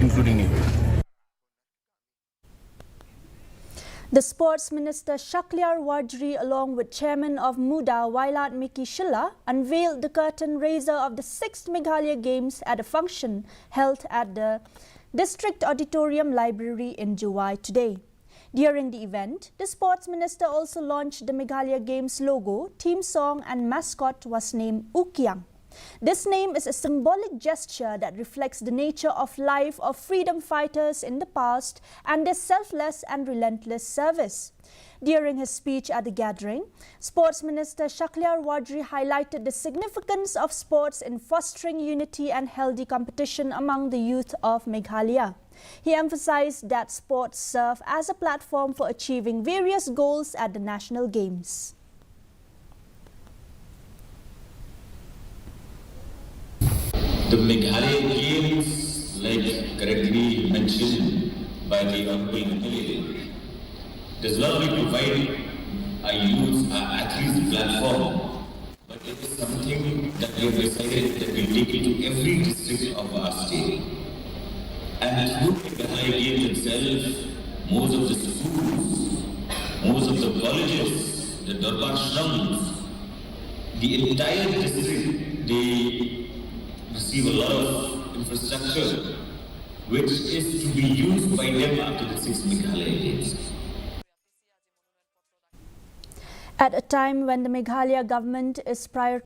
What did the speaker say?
including you. The Sports Minister Shaklyar Wardry, along with Chairman of MUDA Wailat Miki Shilla, unveiled the curtain raiser of the 6th Meghalaya Games at a function held at the District Auditorium Library in Juwai today. During the event, the Sports Minister also launched the Meghalaya Games logo, theme song and mascot was named Ukyang. This name is a symbolic gesture that reflects the nature of life of freedom fighters in the past and their selfless and relentless service. During his speech at the gathering, Sports Minister Shaklyar Wardry highlighted the significance of sports in fostering unity and healthy competition among the youth of Meghalaya. He emphasized that sports serve as a platform for achieving various goals at the National Games. The Meghalaya Games, like correctly mentioned by the Honorable Unveiled, does not only provide our youth, our athletes a platform, but it is something that we have decided that we take into every district of our state. And through the Meghalaya Games itself, most of the schools, most of the colleges, the Darbar shrams, the entire district, they receive a lot of infrastructure which is to be used by them after the 6th Meghalaya Games. At a time when the Meghalaya government is prioritizing